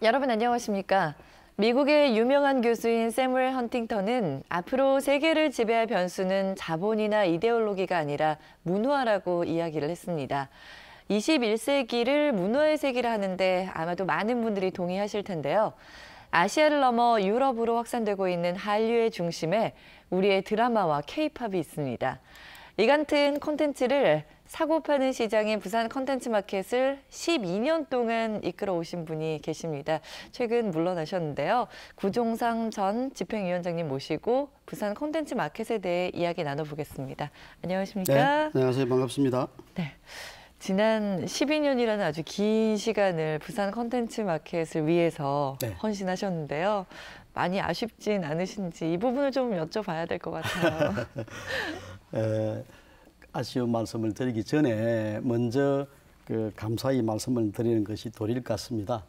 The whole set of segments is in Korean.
여러분 안녕하십니까? 미국의 유명한 교수인 세무엘 헌팅턴은 앞으로 세계를 지배할 변수는 자본이나 이데올로기가 아니라 문화라고 이야기를 했습니다. 21세기를 문화의 세기라 하는데 아마도 많은 분들이 동의하실 텐데요. 아시아를 넘어 유럽으로 확산되고 있는 한류의 중심에 우리의 드라마와 케이팝이 있습니다. 이 같은 콘텐츠를 사고 파는 시장인 부산 컨텐츠 마켓을 12년 동안 이끌어 오신 분이 계십니다. 최근 물러나셨는데요. 구종상 전 집행위원장님 모시고 부산 컨텐츠 마켓에 대해 이야기 나눠보겠습니다. 안녕하십니까? 네, 안녕하세요. 반갑습니다. 네. 지난 12년이라는 아주 긴 시간을 부산 컨텐츠 마켓을 위해서 헌신하셨는데요. 많이 아쉽진 않으신지 이 부분을 좀 여쭤봐야 될 것 같아요. 아쉬운 말씀을 드리기 전에 먼저 감사의 말씀을 드리는 것이 도리일 것 같습니다.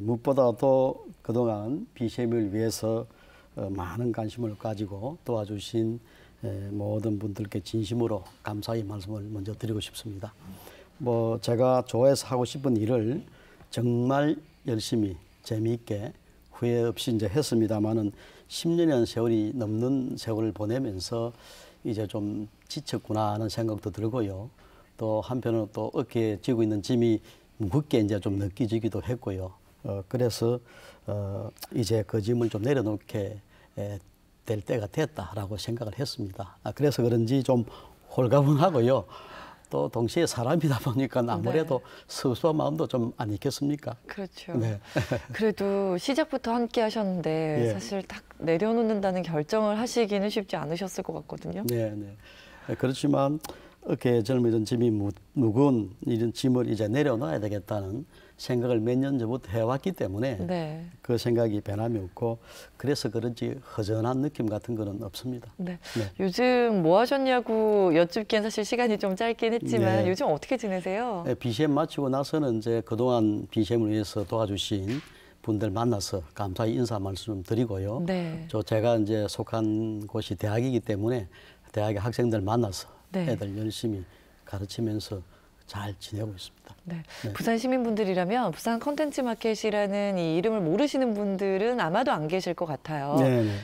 무엇보다도 그동안 BCM을 위해서 많은 관심을 가지고 도와주신 모든 분들께 진심으로 감사의 말씀을 먼저 드리고 싶습니다. 제가 좋아해서 하고 싶은 일을 정말 열심히 재미있게 후회 없이 이제 했습니다만은 10년이라는 세월이 넘는 세월을 보내면서 이제 좀 지쳤구나 하는 생각도 들고요. 또 한편으로 또 어깨에 쥐고 있는 짐이 무겁게 이제 좀 느껴지기도 했고요. 그래서 이제 그 짐을 좀 내려놓게 될 때가 됐다라고 생각을 했습니다. 그래서 그런지 좀 홀가분하고요. 또 동시에 사람이다 보니까 아무래도 섭섭한 마음도 좀 안 있겠습니까? 그렇죠. 네. 그래도 시작부터 함께 하셨는데 사실 딱 내려놓는다는 결정을 하시기는 쉽지 않으셨을 것 같거든요. 네. 그렇지만 어깨에 젊어진 짐이 무거운 이런 짐을 이제 내려놔야 되겠다는 생각을 몇 년 전부터 해왔기 때문에 그 생각이 변함이 없고 그래서 그런지 허전한 느낌 같은 거는 없습니다. 요즘 뭐 하셨냐고 여쭙기엔 사실 시간이 좀 짧긴 했지만 요즘 어떻게 지내세요? BCM 마치고 나서는 이제 그동안 BCM을 위해서 도와주신 분들 만나서 감사의 인사 말씀 드리고요. 제가 이제 속한 곳이 대학이기 때문에 대학의 학생들 만나서 애들 열심히 가르치면서 잘 지내고 있습니다. 부산 시민분들이라면 부산 컨텐츠 마켓이라는 이 이름을 모르시는 분들은 아마도 안 계실 것 같아요.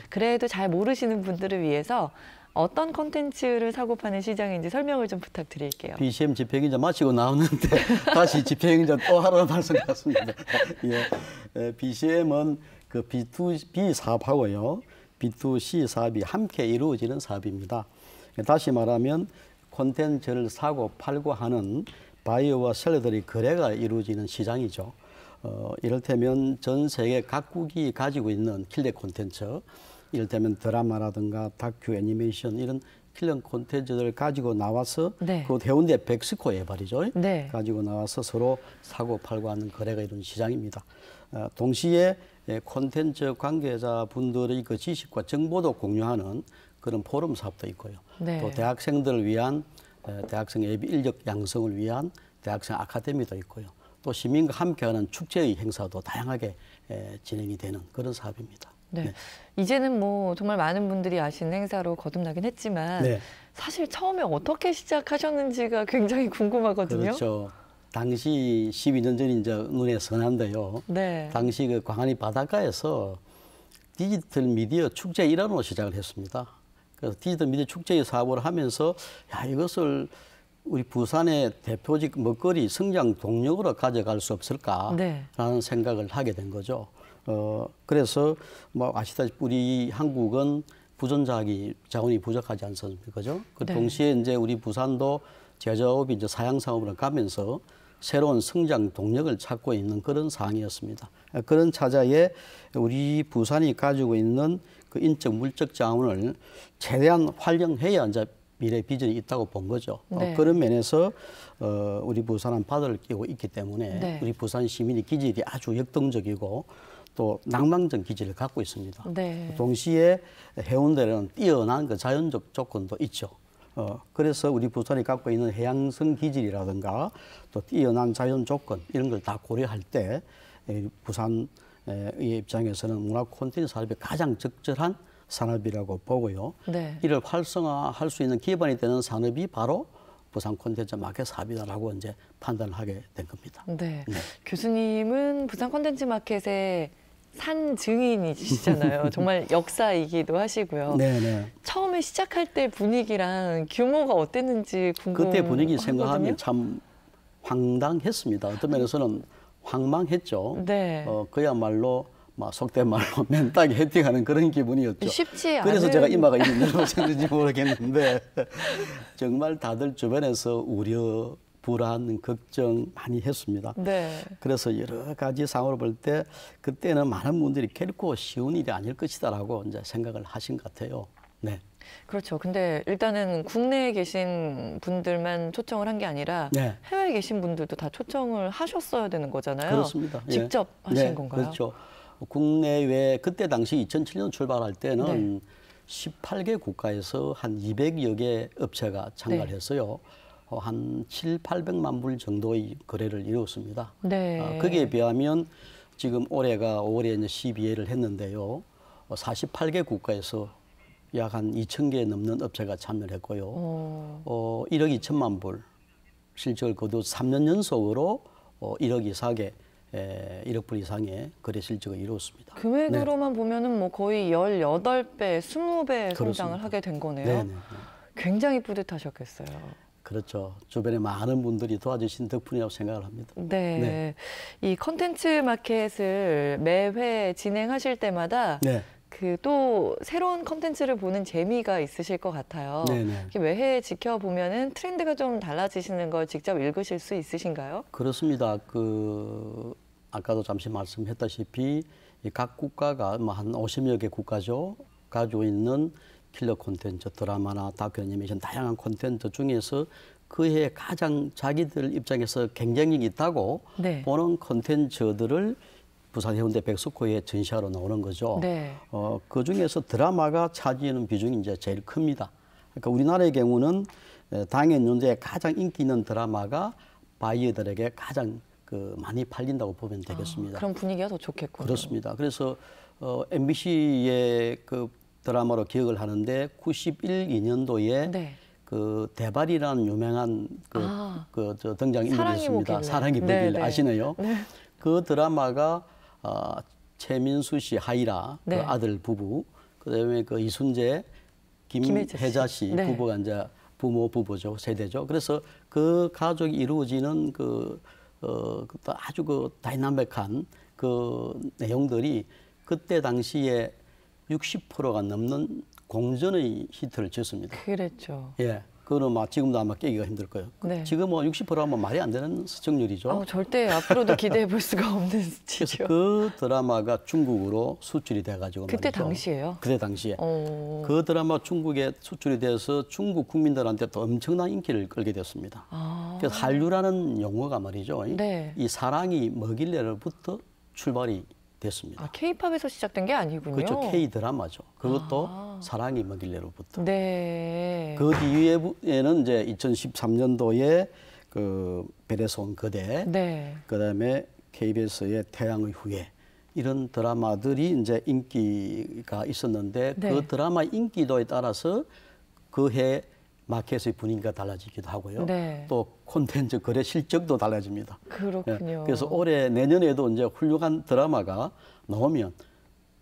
그래도 잘 모르시는 분들을 위해서 어떤 컨텐츠를 사고 파는 시장인지 설명을 좀 부탁드릴게요. BCM 집행위원자 마치고 나왔는데 다시 집행위원자 또 하라는 말씀 같습니다. BCM은 그 B2B 사업하고요. B2C 사업이 함께 이루어지는 사업입니다. 다시 말하면 콘텐츠를 사고 팔고 하는 바이어와 셀러들의 거래가 이루어지는 시장이죠. 이를테면 전 세계 각국이 가지고 있는 킬러 콘텐츠, 이를테면 드라마라든가 다큐, 애니메이션 이런 킬러 콘텐츠들을 가지고 나와서 그 해운대 백스코에 말이죠. 가지고 나와서 서로 사고 팔고 하는 거래가 이루어지는 시장입니다. 동시에 콘텐츠 관계자분들의 그 지식과 정보도 공유하는 그런 포럼 사업도 있고요. 또 대학생들을 위한 대학생 예비 인력 양성을 위한 대학생 아카데미도 있고요. 또 시민과 함께하는 축제의 행사도 다양하게 진행이 되는 그런 사업입니다. 이제는 뭐 정말 많은 분들이 아시는 행사로 거듭나긴 했지만 사실 처음에 어떻게 시작하셨는지가 굉장히 궁금하거든요. 그렇죠. 당시 12년 전이 이제 눈에 선한데요. 당시 그 광안리 바닷가에서 디지털 미디어 축제 일환으로 시작을 했습니다. 그래서 디지털 미디어 축제의 사업을 하면서 이것을 우리 부산의 대표적 먹거리 성장 동력으로 가져갈 수 없을까라는 생각을 하게 된 거죠. 그래서 아시다시피 우리 한국은 부전자기 자원이 부족하지 않습니까? 그죠? 그 동시에 이제 우리 부산도 제조업이 이제 사양산업으로 가면서 새로운 성장 동력을 찾고 있는 그런 상황이었습니다. 그런 차자에 우리 부산이 가지고 있는 그 인적 물적 자원을 최대한 활용해야 이제 미래 비전이 있다고 본 거죠. 그런 면에서 우리 부산은 바다를 끼고 있기 때문에 우리 부산 시민의 기질이 아주 역동적이고 또 낭만적 기질을 갖고 있습니다. 동시에 해운대는 뛰어난 그 자연적 조건도 있죠. 그래서 우리 부산이 갖고 있는 해양성 기질이라든가 또 뛰어난 자연 조건 이런 걸 다 고려할 때 부산의 입장에서는 문화 콘텐츠 산업이 가장 적절한 산업이라고 보고요. 이를 활성화할 수 있는 기반이 되는 산업이 바로 부산 콘텐츠 마켓 사업이다라고 이제 판단을 하게 된 겁니다. 네. 네. 교수님은 부산 콘텐츠 마켓의 산 증인이시잖아요. 정말 역사이기도 하시고요. 네네. 처음에 시작할 때 분위기랑 규모가 어땠는지 궁금하거든요. 그때 분위기 생각하면 참 황당했습니다. 어떤 면에서는 황망했죠. 네. 그야말로 속된 말로 맨땅에 헤딩하는 그런 기분이었죠. 쉽지 않은. 그래서 제가 이마가 이리 늘어졌는지 모르겠는데 정말 다들 주변에서 우려, 불안, 걱정 많이 했습니다. 네. 그래서 여러 가지 상황을 볼 때 그때는 많은 분들이 결코 쉬운 일이 아닐 것이다라고 이제 생각을 하신 것 같아요. 네. 그렇죠. 근데 일단은 국내에 계신 분들만 초청을 한 게 아니라 네. 해외에 계신 분들도 다 초청을 하셨어야 되는 거잖아요. 그렇습니다. 직접 예. 하신 네, 건가요? 그렇죠. 국내외 그때 당시 2007년 출발할 때는 네. 18개 국가에서 한 200여 개 업체가 참가를 했어요. 한 700~800만 불 정도의 거래를 이루었습니다. 네. 거기에 비하면 지금 올해가 5월에 이제 12회를 했는데요. 48개 국가에서 약 한 2,000개 넘는 업체가 참여를 했고요. 1억 2천만 불 실적을 거두 3년 연속으로 1억 이상의 1억 불 이상의 거래 실적을 이루었습니다. 금액으로만 네. 보면은 뭐 거의 18배, 20배 성장을 하게 된 거네요. 네네. 굉장히 뿌듯하셨겠어요. 그렇죠. 주변에 많은 분들이 도와주신 덕분이라고 생각을 합니다. 네. 네. 이 컨텐츠 마켓을 매회 진행하실 때마다 네. 또 새로운 컨텐츠를 보는 재미가 있으실 것 같아요. 네네. 매해 지켜보면은 트렌드가 좀 달라지시는 걸 직접 읽으실 수 있으신가요? 그렇습니다. 아까도 잠시 말씀했다시피 각 국가가 한 50여 개 국가죠. 가지고 있는 킬러 콘텐츠, 드라마나 다큐 애니메이션 다양한 콘텐츠 중에서 그해 가장 자기들 입장에서 경쟁력이 있다고 네. 보는 콘텐츠들을 부산 해운대 백석호에 전시하러 나오는 거죠. 네. 그 중에서 드라마가 차지하는 비중이 이제 제일 큽니다. 그러니까 우리나라의 경우는 당연 연도에 가장 인기 있는 드라마가 바이어들에게 가장 많이 팔린다고 보면 되겠습니다. 그런 분위기가 더 좋겠군요. 그렇습니다. 그래서 MBC의 드라마로 기억을 하는데 91, 2년도에 네. 대발이라는 유명한 등장 인물이 있습니다. 사랑이 뭐길래 아시네요. 네. 그 드라마가 최민수 씨, 하이라 네. 아들 부부, 그다음에 이순재, 김혜자 씨 네. 부부가 이제 부모죠, 세대죠. 그래서 그 가족이 이루어지는 아주 다이나믹한 내용들이 그때 당시에 60%가 넘는 공전의 히트를 쳤습니다. 그랬죠. 예. 그거는 지금도 아마 깨기가 힘들 거예요. 네. 지금은 60%하면 말이 안 되는 시청률이죠. 절대 앞으로도 기대해 볼 수가 없는 수치죠. 그래서 그 드라마가 중국으로 수출이 돼가지고 그때 말이죠. 당시에요? 그때 당시에. 그 드라마 중국에 수출이 돼서 중국 국민들한테 또 엄청난 인기를 끌게 됐습니다. 그래서 한류라는 용어가 말이죠. 네. 이 사랑이 뭐길래로부터 출발이 됐습니다. K-팝에서 시작된 게 아니군요. 그렇죠. K-드라마죠. 그것도 사랑이 뭐길래로부터. 네. 그 뒤에는 이제 2013년도에 별에서 온 그대, 네. 그다음에 KBS의 태양의 후예 이런 드라마들이 이제 인기가 있었는데 네. 그 드라마 인기도에 따라서 그해 마켓의 분위기가 달라지기도 하고요. 네. 또 콘텐츠 거래 실적도 달라집니다. 그렇군요. 그래서 올해 내년에도 이제 훌륭한 드라마가 나오면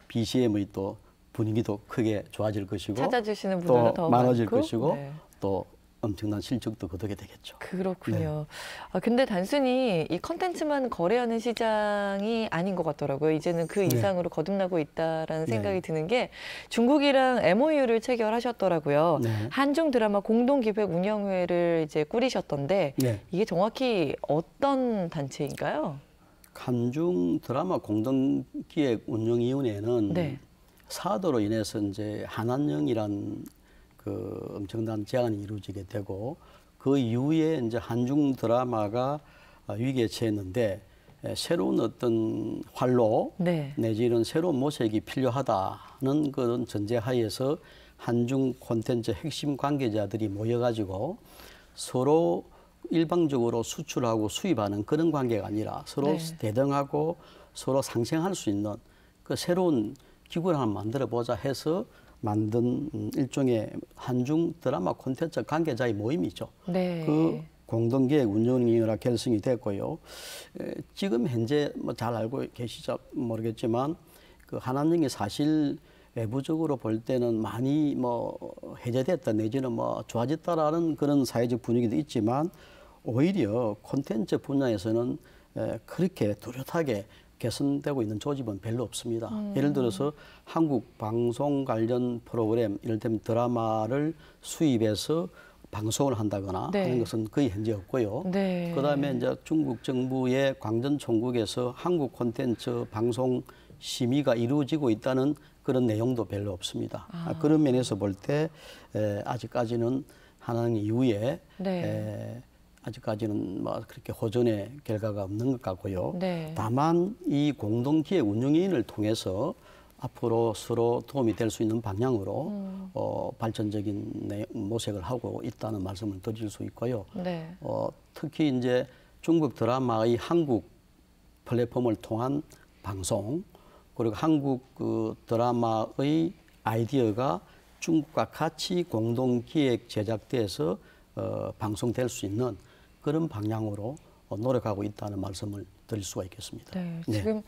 BCM의 또 분위기도 크게 좋아질 것이고 찾아주시는 분들도 더 많아질 많고. 것이고 네. 또 엄청난 실적도 거두게 되겠죠. 그렇군요. 네. 근데 단순히 이 컨텐츠만 거래하는 시장이 아닌 것 같더라고요. 이제는 그 이상으로 거듭나고 있다라는 생각이 드는 게 중국이랑 MOU를 체결하셨더라고요. 네. 한중 드라마 공동기획 운영회를 이제 꾸리셨던데 이게 정확히 어떤 단체인가요? 한중 드라마 공동기획 운영위원회는 사도로 인해서 이제 한한령이란 엄청난 제안이 이루어지게 되고 그 이후에 이제 한중 드라마가 위기에 처했는데 새로운 어떤 활로 내지 이런 새로운 모색이 필요하다는 그런 전제하에서 한중 콘텐츠 핵심 관계자들이 모여가지고 서로 일방적으로 수출하고 수입하는 그런 관계가 아니라 서로 대등하고 서로 상생할 수 있는 새로운 기구를 하나 만들어 보자 해서 만든 일종의 한중 드라마 콘텐츠 관계자의 모임이죠. 네. 그 공동기획 운영위원회가 결성이 됐고요. 지금 현재 뭐 잘 알고 계시죠 모르겠지만 그 한한령이 사실 외부적으로 볼 때는 많이 뭐 해제됐다 내지는 뭐 좋아졌다라는 그런 사회적 분위기도 있지만 오히려 콘텐츠 분야에서는 그렇게 뚜렷하게 개선되고 있는 조직은 별로 없습니다. 예를 들어서 한국 방송 관련 프로그램, 이를테면 드라마를 수입해서 방송을 한다거나 네. 하는 것은 거의 현재 없고요. 네. 그다음에 이제 중국 정부의 광전총국에서 한국 콘텐츠 방송 심의가 이루어지고 있다는 그런 내용도 별로 없습니다. 그런 면에서 볼 때 아직까지는 한한 이후에 네. 아직까지는 뭐 그렇게 호전의 결과가 없는 것 같고요. 네. 다만 이 공동기획 운영위원회를 통해서 앞으로 서로 도움이 될 수 있는 방향으로 발전적인 모색을 하고 있다는 말씀을 드릴 수 있고요. 네. 특히 이제 중국 드라마의 한국 플랫폼을 통한 방송, 그리고 한국 그 드라마의 아이디어가 중국과 같이 공동기획 제작돼서 방송될 수 있는 그런 방향으로 노력하고 있다는 말씀을 드릴 수가 있겠습니다. 네, 네. 지금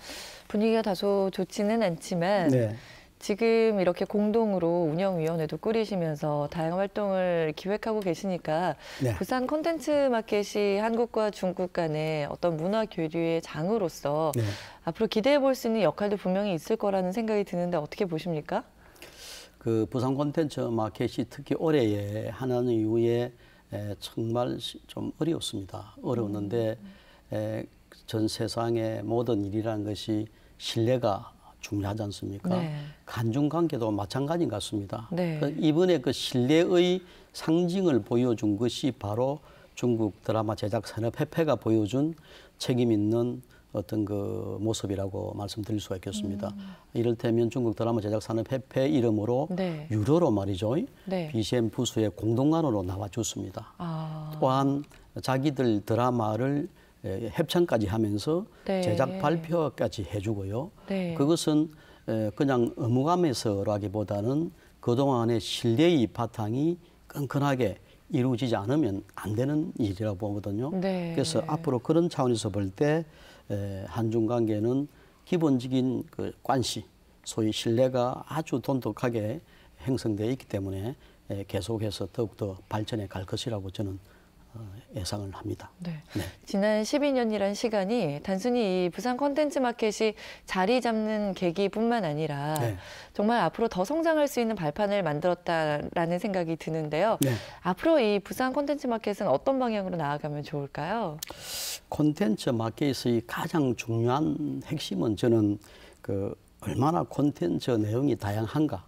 분위기가 다소 좋지는 않지만 네. 지금 이렇게 공동으로 운영위원회도 꾸리시면서 다양한 활동을 기획하고 계시니까 네. 부산 콘텐츠 마켓이 한국과 중국 간의 어떤 문화 교류의 장으로서 네. 앞으로 기대해 볼 수 있는 역할도 분명히 있을 거라는 생각이 드는데 어떻게 보십니까? 그 부산 콘텐츠 마켓이 특히 올해에 한한 이후에 정말 좀 어려웠습니다. 어려웠는데 전 세상의 모든 일이라는 것이 신뢰가 중요하지 않습니까? 네. 간중 관계도 마찬가지인 것 같습니다. 네. 이번에 그 신뢰의 상징을 보여준 것이 바로 중국 드라마 제작 산업협회가 보여준 책임 있는 어떤 그 모습이라고 말씀드릴 수가 있겠습니다. 이를테면 중국 드라마 제작 산업협회 이름으로 네. 유료로 말이죠. 네. BCM 부수의 공동관으로 나와줬습니다. 또한 자기들 드라마를 협찬까지 하면서 네. 제작 발표까지 해주고요. 네. 그것은 그냥 의무감에서라기보다는 그동안의 신뢰의 바탕이 끈끈하게 이루어지지 않으면 안 되는 일이라고 보거든요. 네. 그래서 앞으로 그런 차원에서 볼 때 한중 관계는 기본적인 그 관시, 소위 신뢰가 아주 돈독하게 형성되어 있기 때문에 계속해서 더욱더 발전해 갈 것이라고 저는 예상을 합니다. 네. 네. 지난 12년이란 시간이 단순히 이 부산 콘텐츠 마켓이 자리 잡는 계기뿐만 아니라 네. 정말 앞으로 더 성장할 수 있는 발판을 만들었다라는 생각이 드는데요. 네. 앞으로 이 부산 콘텐츠 마켓은 어떤 방향으로 나아가면 좋을까요? 콘텐츠 마켓의 가장 중요한 핵심은 저는 그 얼마나 콘텐츠 내용이 다양한가,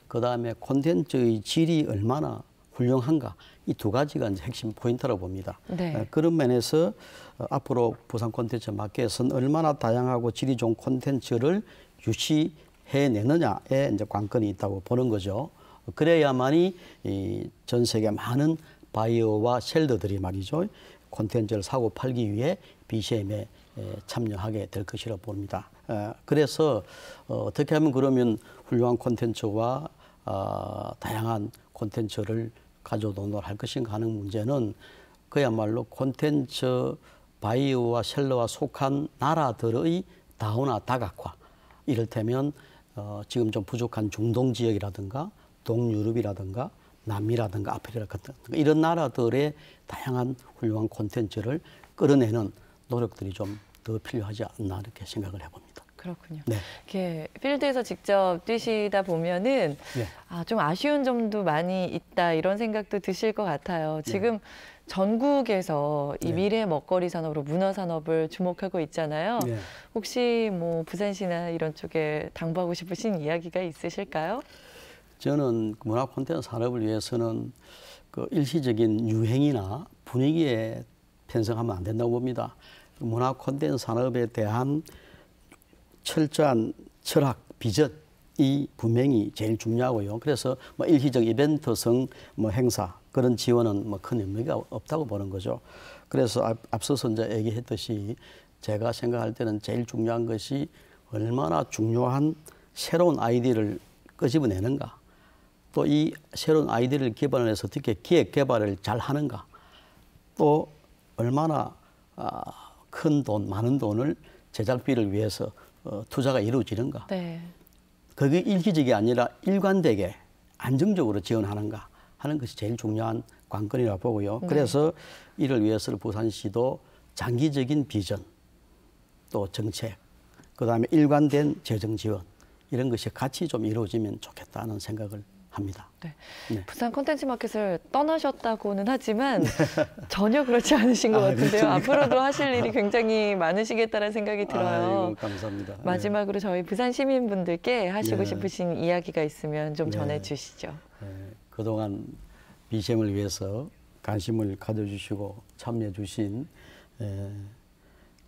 그 다음에 콘텐츠의 질이 얼마나 훌륭한가, 이 두 가지가 이제 핵심 포인트라고 봅니다. 네. 그런 면에서 앞으로 부산 콘텐츠 마켓은 얼마나 다양하고 질이 좋은 콘텐츠를 유치해내느냐에 이제 관건이 있다고 보는 거죠. 그래야만이 이 전 세계 많은 바이어와 셀러들이 말이죠, 콘텐츠를 사고 팔기 위해 BCM에 참여하게 될 것이라고 봅니다. 그래서 어떻게 하면 그러면 훌륭한 콘텐츠와 다양한 콘텐츠를 가져오도록 할 것인가 하는 문제는 그야말로 콘텐츠 바이어와 셀러와 속한 나라들의 다원화 다각화, 이를테면 지금 좀 부족한 중동 지역이라든가 동유럽이라든가 남미라든가 아프리카 같은 이런 나라들의 다양한 훌륭한 콘텐츠를 끌어내는 노력들이 좀 더 필요하지 않나 이렇게 생각을 해봅니다. 그렇군요. 네. 이렇게 필드에서 직접 뛰시다 보면은 네. 좀 아쉬운 점도 많이 있다 이런 생각도 드실 것 같아요. 지금 전국에서 이 네. 미래 먹거리 산업으로 문화 산업을 주목하고 있잖아요. 네. 혹시 뭐 부산시나 이런 쪽에 당부하고 싶으신 이야기가 있으실까요? 저는 문화 콘텐츠 산업을 위해서는 그 일시적인 유행이나 분위기에 편성하면 안 된다고 봅니다. 문화 콘텐츠 산업에 대한 철저한 철학, 비전이 분명히 제일 중요하고요. 그래서 뭐 일시적 이벤트성 뭐 행사 그런 지원은 뭐 큰 의미가 없다고 보는 거죠. 그래서 앞서서 이제 얘기했듯이 제가 생각할 때는 제일 중요한 것이 얼마나 중요한 새로운 아이디어를 끄집어내는가. 또 이 새로운 아이디어를 개발해서 어떻게 기획 개발을 잘 하는가, 또 얼마나 큰 돈, 많은 돈을 제작비를 위해서 투자가 이루어지는가. 네. 그게 일기적이 아니라 일관되게 안정적으로 지원하는가 하는 것이 제일 중요한 관건이라고 보고요. 네. 그래서 이를 위해서 부산시도 장기적인 비전, 또 정책, 그다음에 일관된 재정 지원 이런 것이 같이 좀 이루어지면 좋겠다는 생각을 합니다. 네. 네. 부산 콘텐츠 마켓을 떠나셨다고는 하지만 전혀 그렇지 않으신 것 같은데요. 앞으로도 하실 일이 굉장히 많으시겠다는 생각이 들어요. 아이고, 감사합니다. 마지막으로 저희 부산 시민분들께 하시고 네. 싶으신 이야기가 있으면 좀 네. 전해주시죠. 그동안 BCM을 위해서 관심을 가져주시고 참여해 주신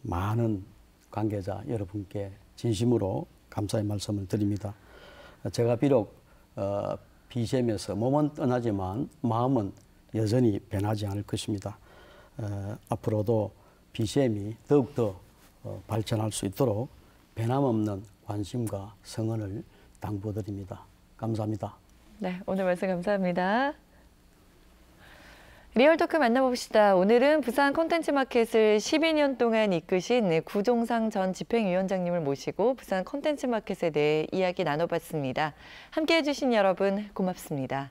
많은 관계자 여러분께 진심으로 감사의 말씀을 드립니다. 제가 비록 BCM에서 몸은 떠나지만 마음은 여전히 변하지 않을 것입니다. 앞으로도 BCM이 더욱더 발전할 수 있도록 변함없는 관심과 성원을 당부드립니다. 감사합니다. 네, 오늘 말씀 감사합니다. 리얼토크 만나봅시다. 오늘은 부산 콘텐츠 마켓을 12년 동안 이끄신 구종상 전 집행위원장님을 모시고 부산 콘텐츠 마켓에 대해 이야기 나눠봤습니다. 함께해 주신 여러분 고맙습니다.